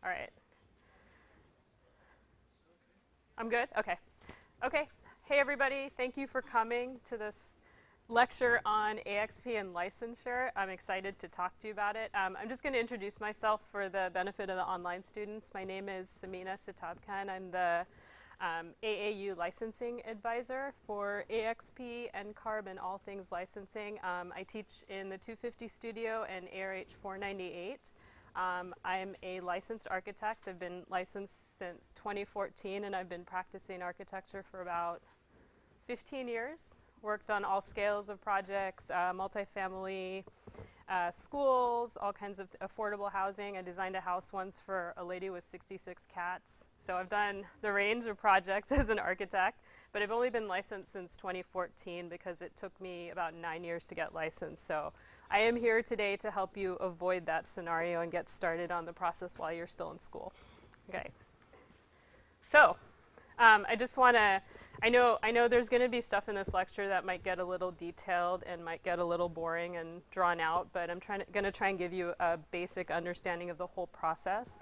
All right. I'm good? Okay. Okay. Hey, everybody. Thank you for coming to this lecture on AXP and licensure. I'm excited to talk to you about it. I'm just going to introduce myself for the benefit of the online students. My name is Samina Sitabkan. I'm the AAU licensing advisor for AXP, NCARB, and all things licensing. I teach in the 250 studio and ARH 498. I'm a licensed architect. I've been licensed since 2014, and I've been practicing architecture for about 15 years. Worked on all scales of projects, multifamily, schools, all kinds of affordable housing. I designed a house once for a lady with 66 cats. So I've done the range of projects as an architect, but I've only been licensed since 2014 because it took me about 9 years to get licensed. So I am here today to help you avoid that scenario and get started on the process while you're still in school. Okay. So I just want to, I know there's going to be stuff in this lecture that might get a little detailed and might get a little boring and drawn out, but I'm going to try and give you a basic understanding of the whole process.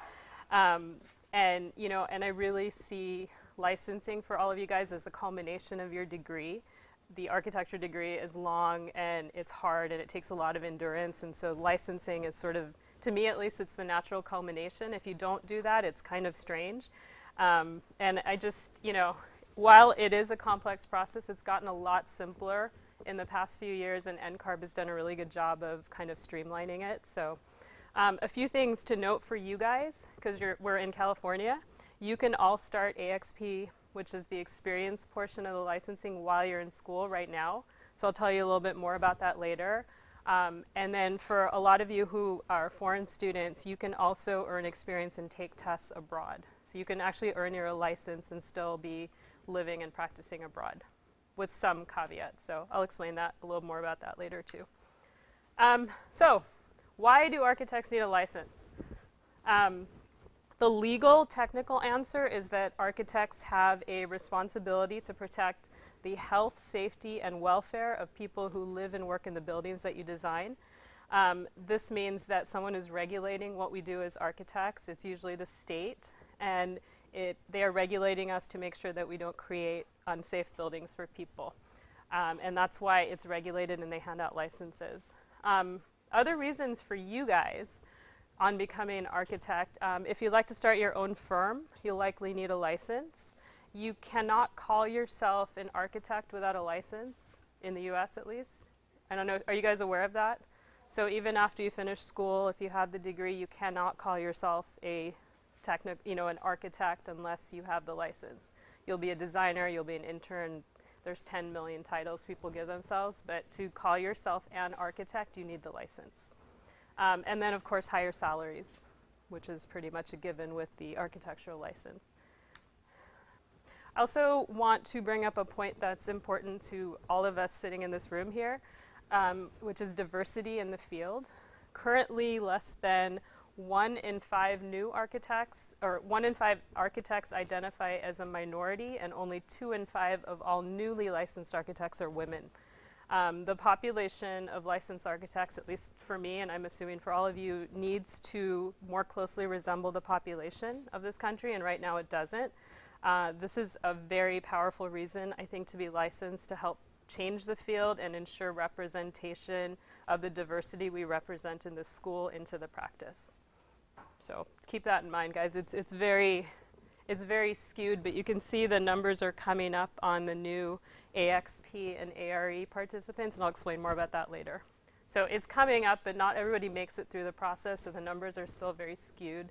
And I really see licensing for all of you guys as the culmination of your degree. The architecture degree is long and it's hard and it takes a lot of endurance, and so licensing is sort of, to me at least, it's the natural culmination. If you don't do that, it's kind of strange. And I just, while it is a complex process, it's gotten a lot simpler in the past few years, and NCARB has done a really good job of kind of streamlining it. So a few things to note for you guys, because we're in California. You can all start AXP, which is the experience portion of the licensing, while you're in school right now. So I'll tell you a little bit more about that later. And then for a lot of you who are foreign students, you can also earn experience and take tests abroad. So you can actually earn your license and still be living and practicing abroad with some caveats. So I'll explain that a little more about that later too. So why do architects need a license? The legal technical answer is that architects have a responsibility to protect the health, safety, and welfare of people who live and work in the buildings that you design. This means that someone is regulating what we do as architects. It's usually the state, and they are regulating us to make sure that we don't create unsafe buildings for people. And that's why it's regulated and they hand out licenses. Other reasons for you guys on becoming an architect, if you'd like to start your own firm, you'll likely need a license. You cannot call yourself an architect without a license, in the US at least. I don't know, are you guys aware of that? So even after you finish school, if you have the degree, you cannot call yourself an architect unless you have the license. You'll be a designer, you'll be an intern. There's 10 million titles people give themselves, but to call yourself an architect, you need the license. And then, of course, higher salaries, which is pretty much a given with the architectural license. I also want to bring up a point that's important to all of us sitting in this room here, which is diversity in the field. Currently, less than 1 in 5 new architects, or 1 in 5 architects identify as a minority, and only 2 in 5 of all newly licensed architects are women. The population of licensed architects, at least for me, and I'm assuming for all of you, needs to more closely resemble the population of this country, and right now it doesn't. This is a very powerful reason, I think, to be licensed, to help change the field and ensure representation of the diversity we represent in this school into the practice. So keep that in mind, guys. It's very skewed, but you can see the numbers are coming up on the new AXP and ARE participants, and I'll explain more about that later. So it's coming up, but not everybody makes it through the process, so the numbers are still very skewed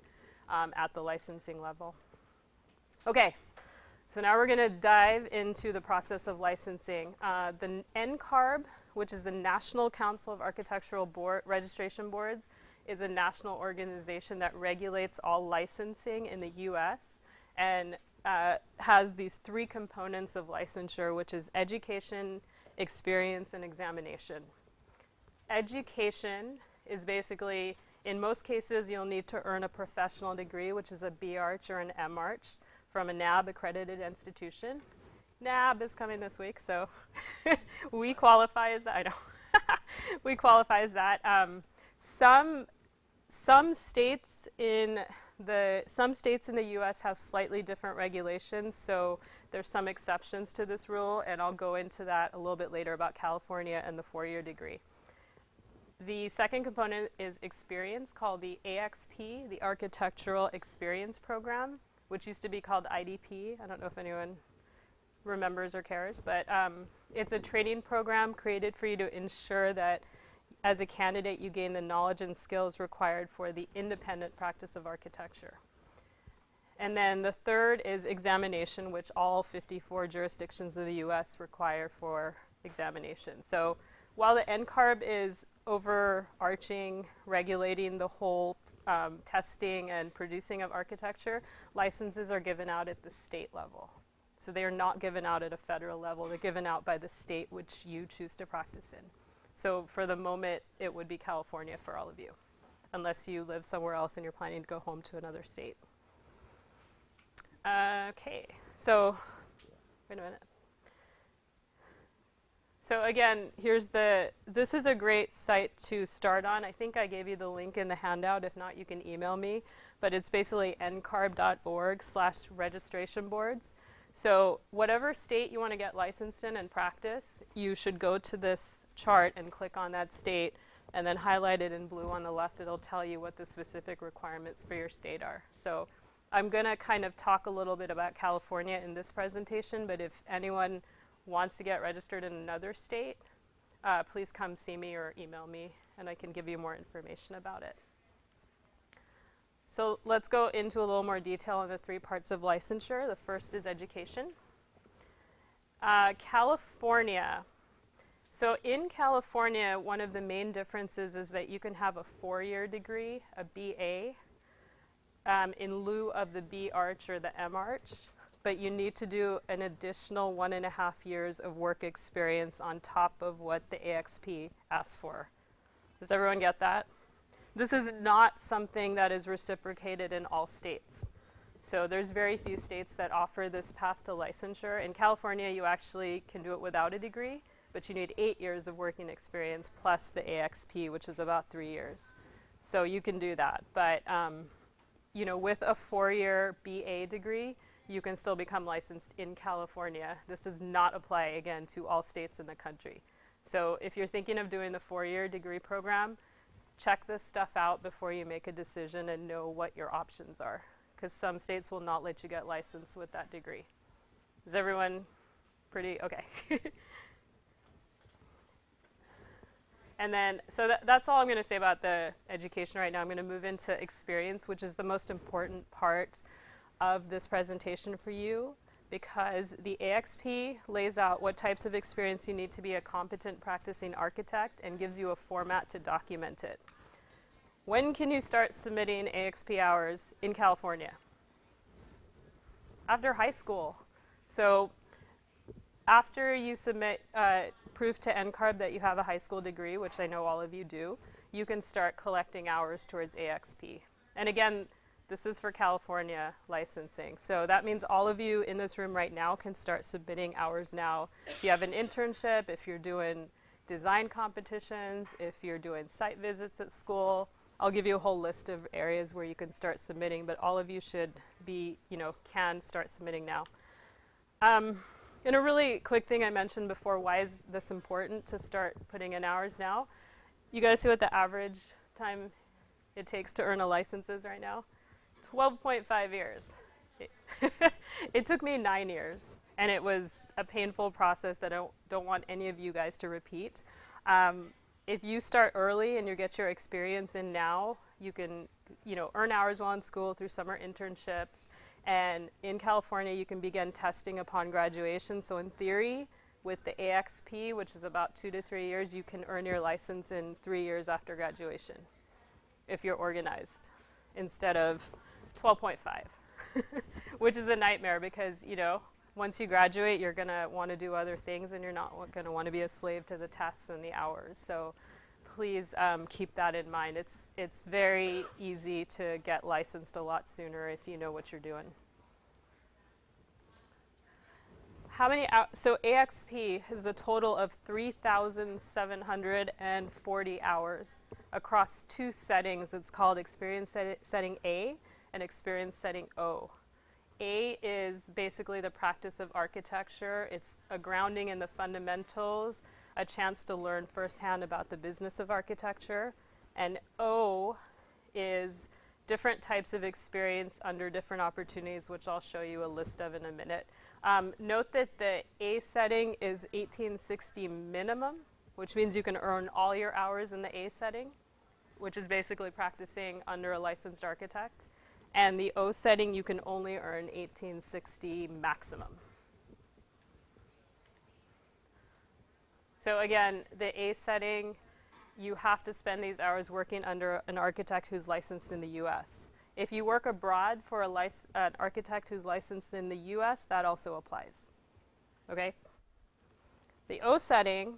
at the licensing level. Okay, so now we're going to dive into the process of licensing. The NCARB, which is the National Council of Architectural Registration Boards, is a national organization that regulates all licensing in the US and has these 3 components of licensure, which is education, experience, and examination. Education is basically, in most cases, you'll need to earn a professional degree, which is a B-Arch or an M-Arch from a NAB accredited institution. NAB is coming this week, so we qualify as that. I know. We qualify as that. Some states in Some states in the US have slightly different regulations, so there's some exceptions to this rule, and I'll go into that a little bit later about California and the 4-year degree. The second component is experience, called the AXP, the Architectural Experience Program, which used to be called IDP. I don't know if anyone remembers or cares, but it's a training program created for you to ensure that as a candidate you gain the knowledge and skills required for the independent practice of architecture. And then the third is examination, which all 54 jurisdictions of the US require for examination. So while the NCARB is overarching, regulating the whole testing and producing of architecture, licenses are given out at the state level. So they are not given out at a federal level. They're given out by the state which you choose to practice in. So for the moment, it would be California for all of you, unless you live somewhere else and you're planning to go home to another state. Okay, so wait a minute. So again, this is a great site to start on. I think I gave you the link in the handout. If not, you can email me. But it's basically ncarb.org/registration boards. So whatever state you want to get licensed in and practice, you should go to this chart and click on that state and then highlight it in blue on the left. It'll tell you what the specific requirements for your state are. So I'm going to kind of talk a little bit about California in this presentation, but if anyone wants to get registered in another state, please come see me or email me and I can give you more information about it. So let's go into a little more detail on the 3 parts of licensure. The first is education. California. So in California, one of the main differences is that you can have a 4-year degree, a BA, in lieu of the B-Arch or the M-Arch, but you need to do an additional 1.5 years of work experience on top of what the AXP asks for. Does everyone get that? This is not something that is reciprocated in all states. So there's very few states that offer this path to licensure. In California, you actually can do it without a degree, but you need 8 years of working experience plus the AXP, which is about 3 years. So you can do that. But you know, with a 4-year BA degree, you can still become licensed in California. This does not apply, again, to all states in the country. So if you're thinking of doing the 4-year degree program, check this stuff out before you make a decision and know what your options are, because some states will not let you get licensed with that degree. Is everyone pretty okay? And then, so that's all I'm going to say about the education right now. I'm going to move into experience, which is the most important part of this presentation for you, because the AXP lays out what types of experience you need to be a competent practicing architect and gives you a format to document it. When can you start submitting AXP hours in California? After high school. So after you submit proof to NCARB that you have a high school degree, which I know all of you do, you can start collecting hours towards AXP. And again, this is for California licensing. So that means all of you in this room right now can start submitting hours now. If you have an internship, if you're doing design competitions, if you're doing site visits at school, I'll give you a whole list of areas where you can start submitting, but all of you should be, can start submitting now. And a really quick thing I mentioned before, why is this important to start putting in hours now? You guys see what the average time it takes to earn a license is right now? 12.5 years. It took me 9 years, and it was a painful process that I don't want any of you guys to repeat. If you start early and you get your experience in now, you can earn hours while in school through summer internships. And in California, you can begin testing upon graduation. So in theory, with the AXP, which is about 2 to 3 years, you can earn your license in 3 years after graduation, if you're organized, instead of 12.5, which is a nightmare because, once you graduate, you're going to want to do other things and you're not going to want to be a slave to the tests and the hours. So please keep that in mind. It's very easy to get licensed a lot sooner if you know what you're doing. How many so AXP is a total of 3,740 hours across 2 settings. It's called Experience Setting A and experience setting O. A is basically the practice of architecture. It's a grounding in the fundamentals, a chance to learn firsthand about the business of architecture. And O is different types of experience under different opportunities, which I'll show you a list of in a minute. Note that the A setting is 1860 minimum, which means you can earn all your hours in the A setting, which is basically practicing under a licensed architect. And the O setting, you can only earn 1860 maximum. So again, the A setting, you have to spend these hours working under an architect who's licensed in the US. If you work abroad for an architect who's licensed in the US, that also applies. Okay? The O setting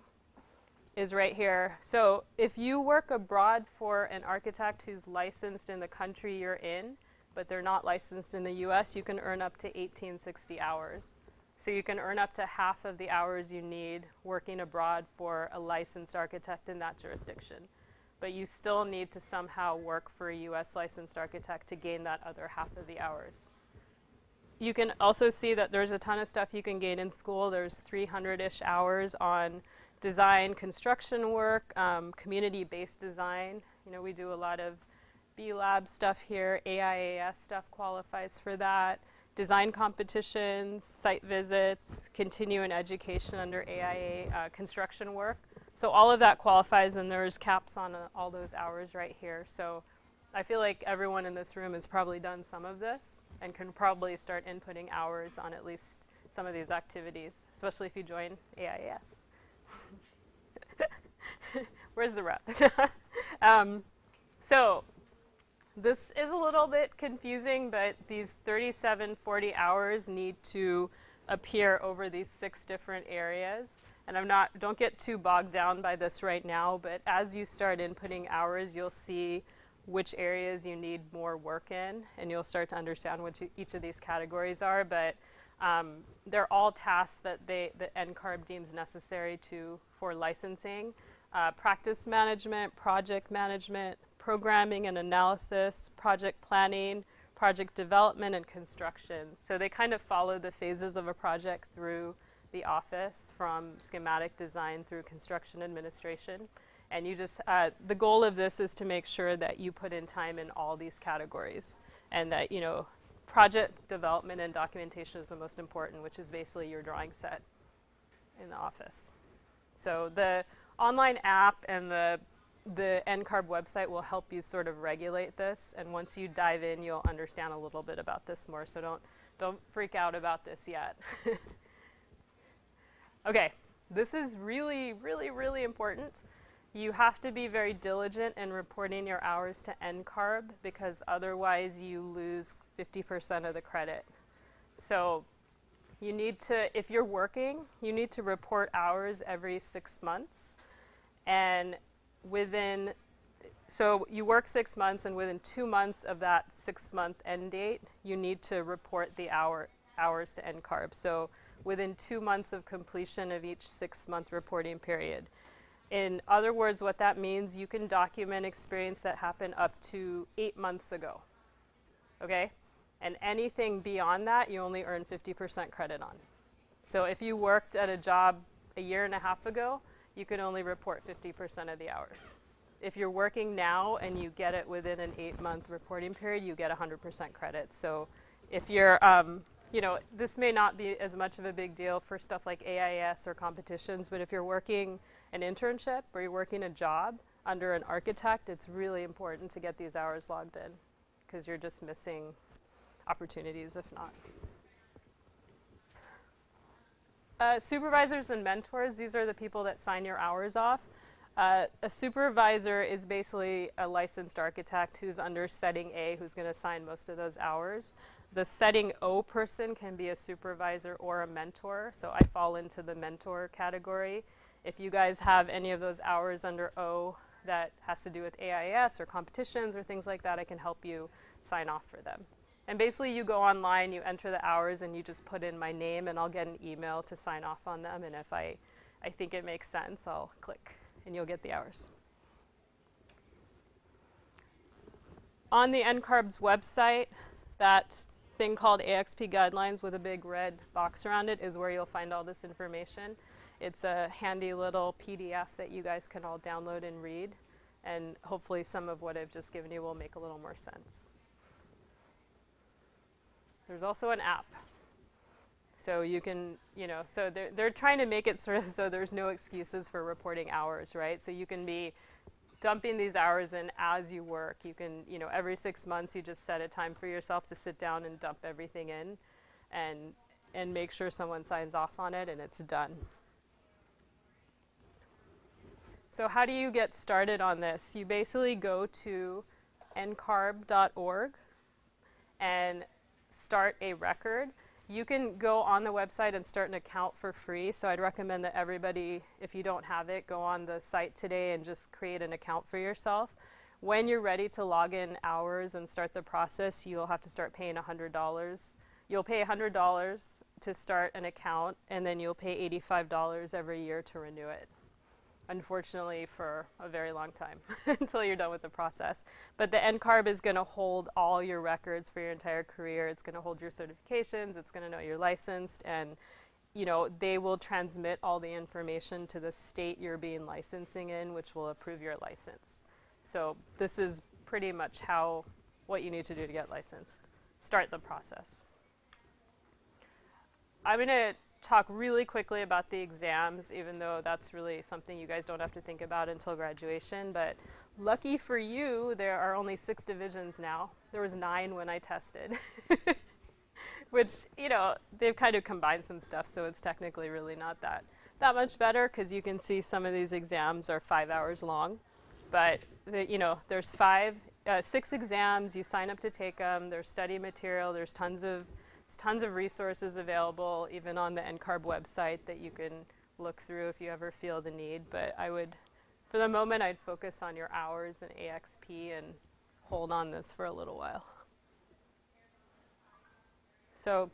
is right here. So if you work abroad for an architect who's licensed in the country you're in, but they're not licensed in the US, you can earn up to 1860 hours. So you can earn up to half of the hours you need working abroad for a licensed architect in that jurisdiction. But you still need to somehow work for a US licensed architect to gain that other half of the hours. You can also see that there's a ton of stuff you can gain in school. There's 300-ish hours on design, construction work, community-based design. You know, we do a lot of B-Lab stuff here. AIAS stuff qualifies for that. Design competitions, site visits, continuing education under AIA, construction work. So all of that qualifies, and there's caps on all those hours right here. So I feel like everyone in this room has probably done some of this and can probably start inputting hours on at least some of these activities, especially if you join AIAS. Where's the rep? So this is a little bit confusing, but these 3740 hours need to appear over these 6 different areas. And don't get too bogged down by this right now, but as you start inputting hours, you'll see which areas you need more work in, and you'll start to understand what each of these categories are. But they're all tasks that the NCARB deems necessary for licensing. Practice management, project management, programming and analysis, project planning, project development, and construction. So they kind of follow the phases of a project through the office, from schematic design through construction administration. And you just, the goal of this is to make sure that you put in time in all these categories, and that, you know, project development and documentation is the most important, which is basically your drawing set in the office. So the online app and the NCARB website will help you sort of regulate this, and once you dive in, you'll understand a little bit about this more, so don't freak out about this yet. Okay, this is really, really, really important. You have to be very diligent in reporting your hours to NCARB, because otherwise you lose 50% of the credit. So you need to, if you're working, you need to report hours every 6 months. And so you work 6 months, and within 2 months of that 6-month end date, you need to report the hours to NCARB. So within 2 months of completion of each 6-month reporting period. In other words, what that means, you can document experience that happened up to 8 months ago, okay? And anything beyond that, you only earn 50% credit on. So if you worked at a job a year and a half ago, you can only report 50% of the hours. If you're working now and you get it within an 8-month reporting period, you get 100% credit. So if you're, you know, this may not be as much of a big deal for stuff like AIS or competitions, but if you're working an internship or you're working a job under an architect, it's really important to get these hours logged in, because you're just missing opportunities if not. Supervisors and mentors, these are the people that sign your hours off. A supervisor is basically a licensed architect who's under setting A, who's going to sign most of those hours. The setting O person can be a supervisor or a mentor, so I fall into the mentor category. If you guys have any of those hours under O that has to do with AIS or competitions or things like that, I can help you sign off for them. And basically you go online, you enter the hours, and you just put in my name, and I'll get an email to sign off on them, and if I think it makes sense, I'll click, and you'll get the hours. On the NCARB's website, That thing called AXP guidelines with a big red box around it is where you'll find all this information. It's a handy little PDF that you guys can all download and read, and hopefully some of what I've just given you will make a little more sense. There's also an app. So you can, so they're trying to make it sort of so there's no excuses for reporting hours, right? So you can be dumping these hours in as you work. You can, every 6 months you just set a time for yourself to sit down and dump everything in and make sure someone signs off on it and it's done. So how do you get started on this? You basically go to ncarb.org and start a record. You can go on the website and start an account for free, so I'd recommend that everybody, if you don't have it, go on the site today and just create an account for yourself. When you're ready to log in hours and start the process, you'll have to start paying $100. You'll pay $100 to start an account, and then you'll pay $85 every year to renew it. Unfortunately, for a very long time until you're done with the process. But the NCARB is going to hold all your records for your entire career. It's going to hold your certifications. It's going to know you're licensed, and they will transmit all the information to the state you're being licensing in, which will approve your license. So this is pretty much what you need to do to get licensed. Start the process. I'm going to talk really quickly about the exams, even though that's really something you guys don't have to think about until graduation. But lucky for you, there are only 6 divisions now. There was 9 when I tested, which, they've kind of combined some stuff, so it's technically really not that much better, because you can see some of these exams are 5 hours long. But, there's 6 exams. You sign up to take them. There's study material. There's tons of resources available, even on the NCARB website, that you can look through if you ever feel the need. But for the moment, I'd focus on your hours and AXP and hold on this for a little while. So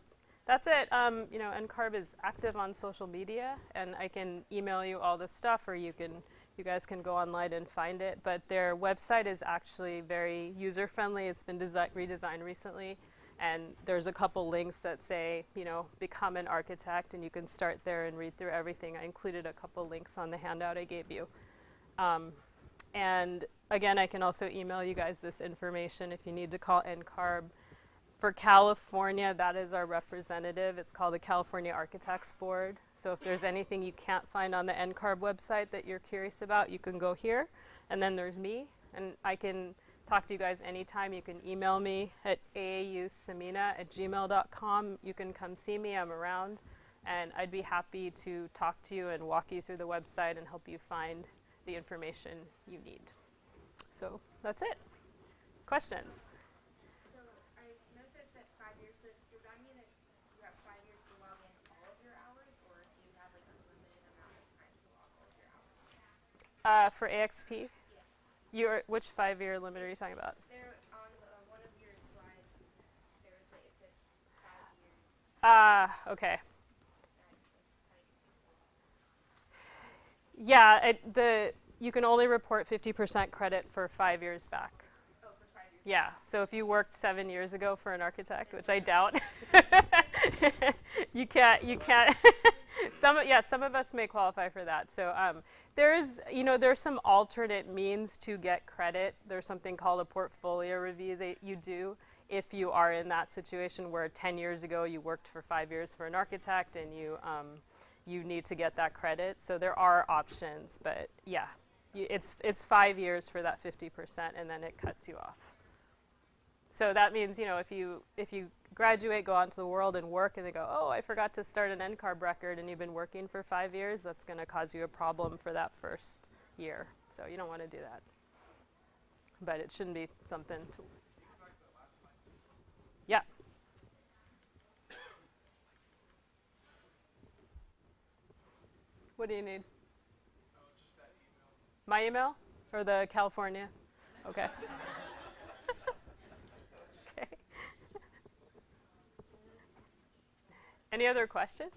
that's it. NCARB is active on social media, and I can email you all this stuff, or you guys can go online and find it. But their website is actually very user-friendly. It's been redesigned recently. And there's a couple links that say, become an architect, and you can start there and read through everything. I included a couple links on the handout I gave you. And again, I can also email you guys this information if you need to call NCARB. For California, that is our representative. It's called the California Architects Board. So if there's anything you can't find on the NCARB website that you're curious about, you can go here. And then there's me, and I can talk to you guys anytime. You can email me at aausamina@gmail.com. You can come see me. I'm around, and I'd be happy to talk to you and walk you through the website and help you find the information you need. So that's it. Questions? So I noticed it said 5 years. So does that mean that you have 5 years to log in all of your hours, or do you have like a limited amount of time to log all of your hours? For AXP? Which 5-year limit are you talking about? There on one of your slides, it said 5 years. Okay. Yeah, you can only report 50% credit for 5 years back. Oh, for 5 years. Yeah, so if you worked 7 years ago for an architect, which I doubt, you can't. Some of us may qualify for that. So there's some alternate means to get credit. There's something called a portfolio review that you do if you are in that situation where 10 years ago you worked for 5 years for an architect and you need to get that credit. So there are options, but yeah, it's 5 years for that 50%, and then it cuts you off. So that means, if you graduate, go out into the world and work, and they go, oh, I forgot to start an NCARB record, and you've been working for 5 years, that's going to cause you a problem for that first year. So you don't want to do that. But it shouldn't be something to... Yeah. What do you need? Just that email. My email? Or the California? Okay. Okay. Any other questions?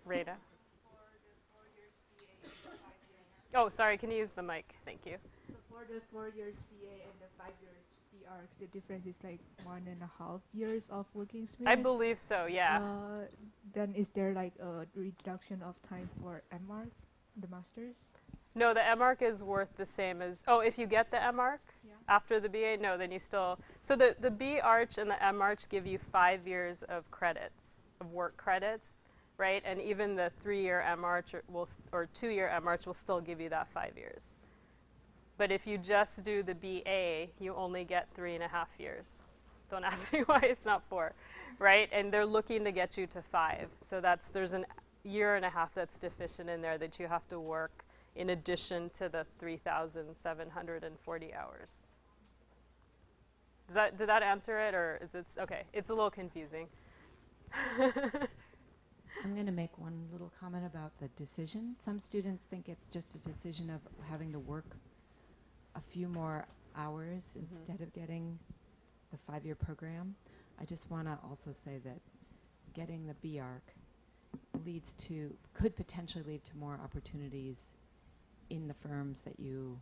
Rita? For the 4 years BA, 5 years. Oh, sorry, can you use the mic? Thank you. So for the 4 years BA and the 5 years BR, the difference is like 1.5 years of working I experience. believe so, yeah. Then is there like a reduction of time for MArch, the masters? No, the MArch is worth the same as, oh, if you get the MArch Yeah. after the BA, no, then you still, so the B-Arch and the M-Arch give you 5 years of credits, of work credits, right? And even the 3-year M-Arch or 2-year M-Arch will still give you that 5 years. But if you just do the BA, you only get 3.5 years. Don't ask me why it's not 4, right? And they're looking to get you to 5. So there's a year and a half that's deficient in there that you have to work in addition to the 3,740 hours. Did that answer it, or is it okay? It's a little confusing. I'm going to make one little comment about the decision. Some students think it's just a decision of having to work a few more hours instead of getting the 5-year program. I just want to also say that getting the BARC could potentially lead to more opportunities in the firms that you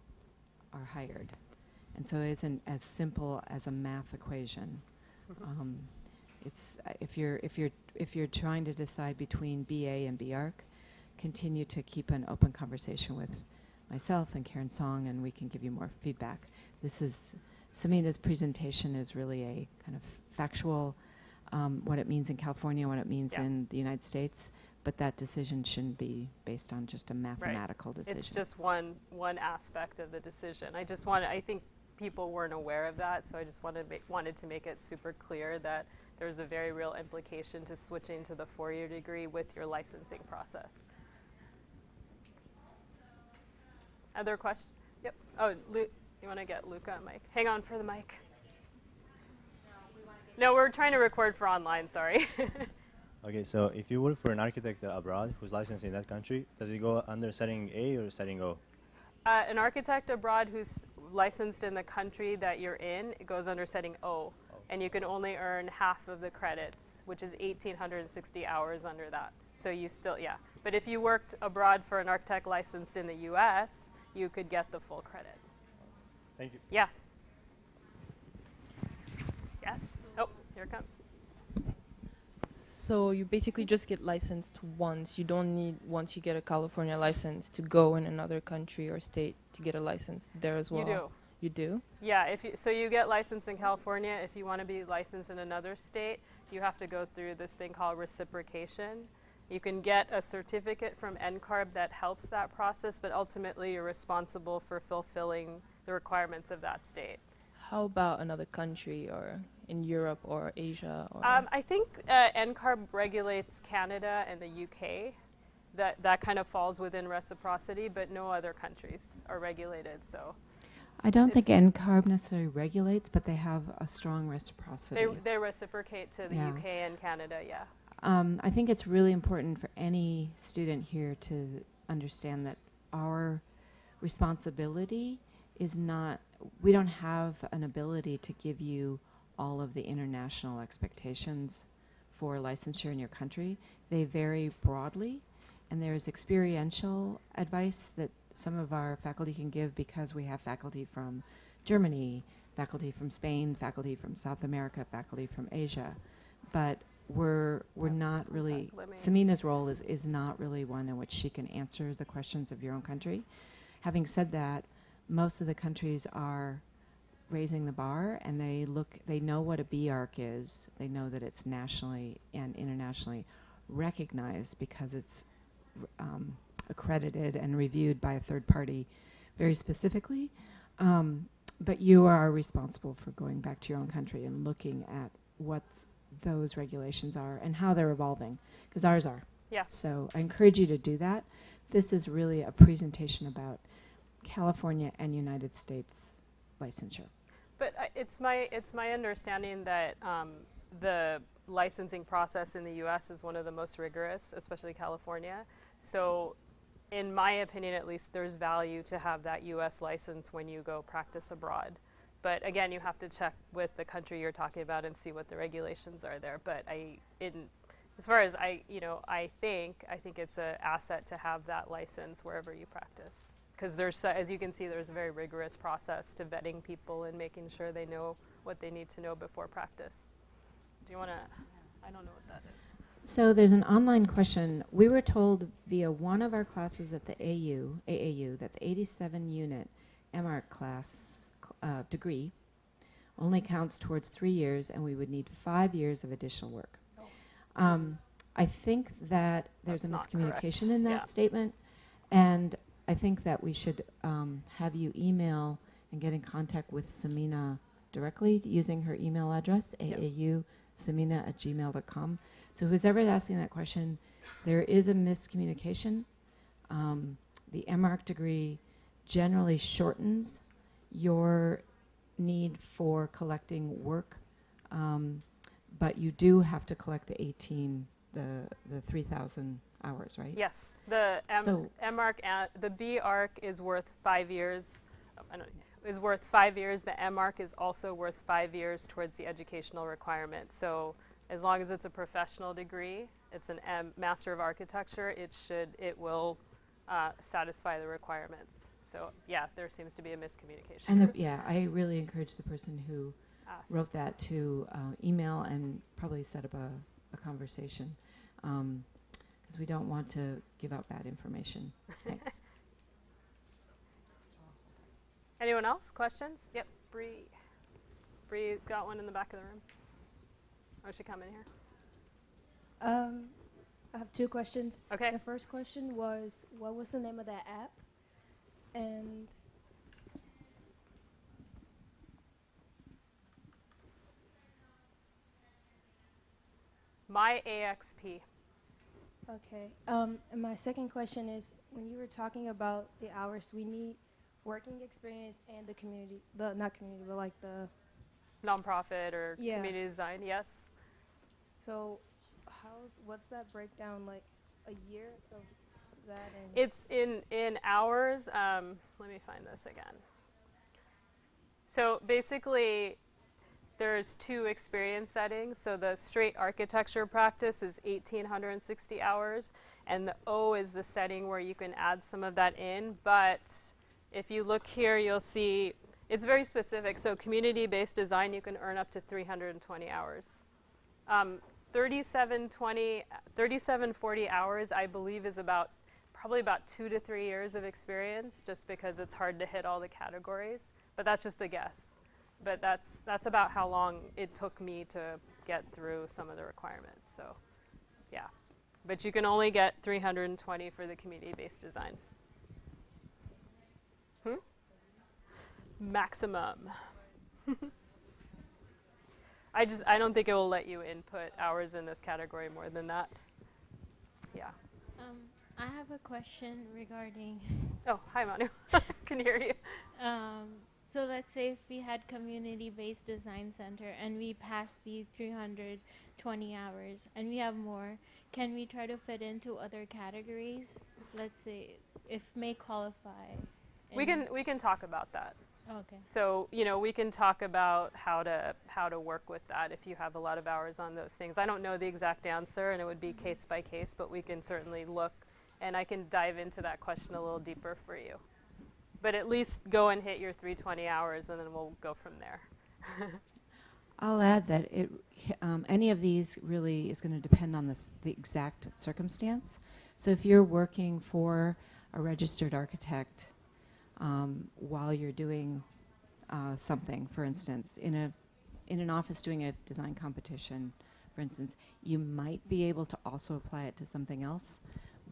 are hired. And so it isn't as simple as a math equation. It's if you're trying to decide between BA and BARC, continue to keep an open conversation with myself and Karen Song, and we can give you more feedback. Samina's presentation is really a kind of factual, what it means in California, what it means in the United States, but that decision shouldn't be based on just a mathematical decision. It's just one aspect of the decision. I think people weren't aware of that, so I just wanted to make it super clear that there's a very real implication to switching to the 4-year degree with your licensing process. Other questions? Yep. Oh, you want to get Luca a mic? Hang on for the mic. No, we're trying to record for online, sorry. Okay, so if you work for an architect abroad who's licensed in that country, does it go under setting A or setting O? An architect abroad who's licensed in the country that you're in, it goes under setting O. And you can only earn half of the credits, which is 1,860 hours under that. So you still, But if you worked abroad for an architect licensed in the US, you could get the full credit. Thank you. Yeah. Yes. Oh, here it comes. So you basically just get licensed once. You don't need, once you get a California license, to go in another country or state to get a license there as well. You do. You do? Yeah, so you get licensed in California. If you want to be licensed in another state, you have to go through this thing called reciprocation. You can get a certificate from NCARB that helps that process, but ultimately you're responsible for fulfilling the requirements of that state. How about another country, or in Europe or Asia? Or I think NCARB regulates Canada and the UK. That kind of falls within reciprocity, but no other countries are regulated. So I don't think NCARB necessarily regulates, but they have a strong reciprocity. they reciprocate to the UK and Canada, yeah. I think it's really important for any student here to understand that our responsibility is not, we don't have an ability to give you all of the international expectations for licensure in your country. They vary broadly, and there's experiential advice that some of our faculty can give because we have faculty from Germany, faculty from Spain, faculty from South America, faculty from Asia. But we're not really, Samina's role is not really one in which she can answer the questions of your own country. Having said that, most of the countries are raising the bar, and they know what a BARC is. They know that it's nationally and internationally recognized because it's accredited and reviewed by a third party very specifically. But you are responsible for going back to your own country and looking at what those regulations are and how they're evolving, because ours are. Yeah. So I encourage you to do that. This is really a presentation about California and United States licensure. But it's my understanding that the licensing process in the U.S. is one of the most rigorous, especially California. So in my opinion, at least, there's value to have that U.S. license when you go practice abroad. But again, you have to check with the country you're talking about and see what the regulations are there. But as far as I think it's an asset to have that license wherever you practice. because as you can see, there's a very rigorous process to vetting people and making sure they know what they need to know before practice. Do you want to? I don't know what that is. So there's an online question. We were told via one of our classes at the AAU, that the 87 unit MARC class degree only counts towards 3 years, and we would need 5 years of additional work. I think that there's That's a not miscommunication correct. in that Yeah. statement, and I think that we should have you email and get in contact with Samina directly using her email address, aausamina@gmail.com. So who's ever asking that question, there is a miscommunication. The MARC degree generally shortens your need for collecting work, but you do have to collect the 3,000 hours, right? Yes, the So- MARC, the BARC is worth 5 years. Is worth 5 years. The MARC is also worth 5 years towards the educational requirement. So as long as it's a professional degree, it's an Master of Architecture, it will satisfy the requirements. So yeah, there seems to be a miscommunication. And yeah, I really encourage the person who Ask. wrote that to email and probably set up a conversation, because we don't want to give out bad information. Thanks. Anyone else? Questions? Yep, Bree. Bree got one in the back of the room. Oh, she come in here? I have two questions. Okay. The first question was, what was the name of that app? And My AXP. okay. And my second question is, when you were talking about the hours, we need working experience and the community, not community, but like the, Nonprofit or Yeah. community design, yes. so what's that breakdown, like a year of that? And It's in hours. Let me find this again. So basically, there's 2 experience settings. So the straight architecture practice is 1,860 hours, and the O is the setting where you can add some of that in. But if you look here, you'll see it's very specific. So community-based design, you can earn up to 320 hours. 3740 hours, I believe, is probably about 2 to 3 years of experience, just because it's hard to hit all the categories. But that's just a guess. But that's about how long it took me to get through some of the requirements. So, yeah. But you can only get 320 for the community-based design. Maximum. I don't think it will let you input hours in this category more than that. Yeah. I have a question regarding, Oh, hi Manu. Can hear you. so let's say if we had community-based design center and we passed the 320 hours and we have more, can we try to fit into other categories? Let's say if may qualify. We can talk about that. Okay. So, we can talk about how to work with that if you have a lot of hours on those things. I don't know the exact answer, and it would be case by case, but we can certainly look, and I can dive into that question a little deeper for you. But at least go and hit your 320 hours, and then we'll go from there. I'll add that any of these really is going to depend on the exact circumstance. So if you're working for a registered architect while you're doing something, for instance, in an office doing a design competition, for instance, you might be able to also apply it to something else,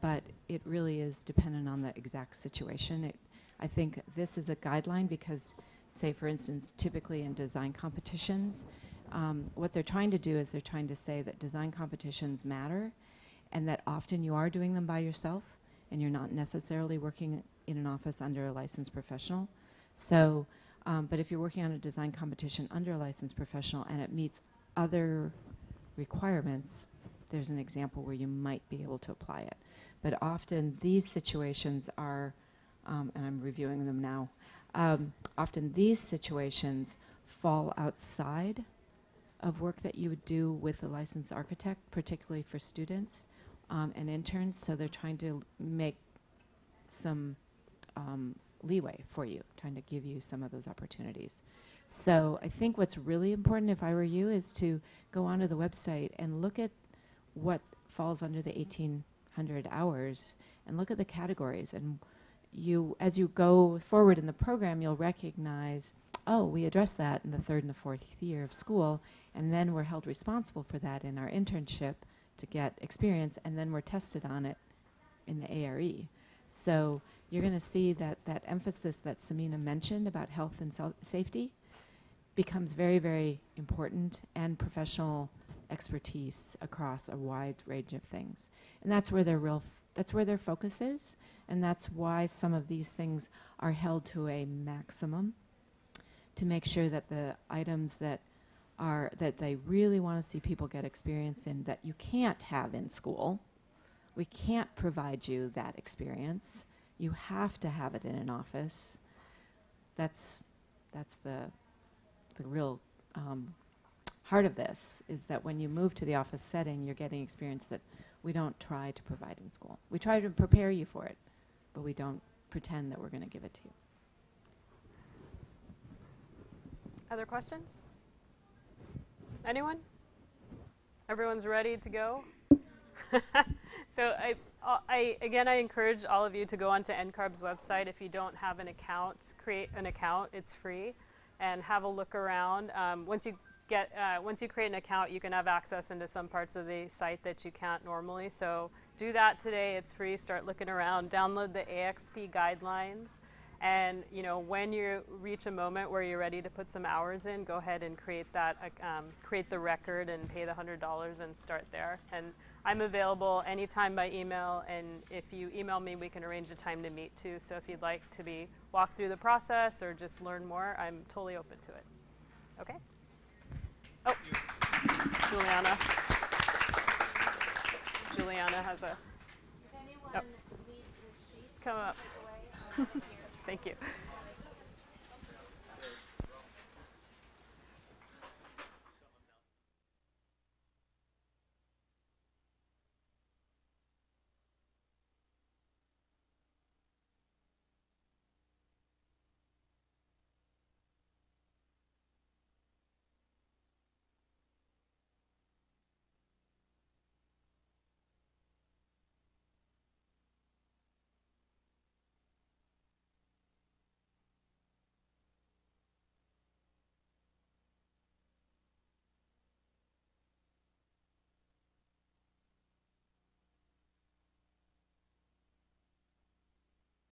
but it really is dependent on the exact situation. I think this is a guideline because, say, for instance, typically in design competitions, what they're trying to do is they're trying to say that design competitions matter and that often you are doing them by yourself and you're not necessarily working in an office under a licensed professional. So, but if you're working on a design competition under a licensed professional and it meets other requirements, there's an example where you might be able to apply it. But often these situations are, and I'm reviewing them now, often these situations fall outside of work that you would do with a licensed architect, particularly for students and interns. So they're trying to make some leeway for you, trying to give you some of those opportunities. So I think what's really important, if I were you, is to go onto the website and look at what falls under the 1,800 hours and look at the categories. And you, as you go forward in the program, you'll recognize, oh, we addressed that in the 3rd and the 4th year of school, and then we're held responsible for that in our internship to get experience, and then we're tested on it in the ARE. So you're going to see that that emphasis that Samina mentioned about health and safety becomes very, very important, and professional expertise across a wide range of things. And that's where their focus is, and that's why some of these things are held to a maximum, to make sure that the items that they really want to see people get experience in that you can't have in school. We can't provide you that experience. You have to have it in an office. That's the real heart of this, is that when you move to the office setting, you're getting experience that we don't try to provide in school. We try to prepare you for it, but we don't pretend that we're going to give it to you. Other questions? Anyone? Everyone's ready to go? So again, I encourage all of you to go onto NCARB's website. If you don't have an account, create an account. It's free, and have a look around. Once you create an account, you can have access into some parts of the site that you can't normally. So do that today. It's free. Start looking around. Download the AXP guidelines. And when you reach a moment where you're ready to put some hours in, go ahead and create that, create the record and pay the $100 and start there. And I'm available anytime by email, and if you email me, we can arrange a time to meet too. So if you'd like to be walked through the process or just learn more, I'm totally open to it. Okay? Oh, Juliana. Juliana has a. If anyone needs this sheet, come up. away, Thank you.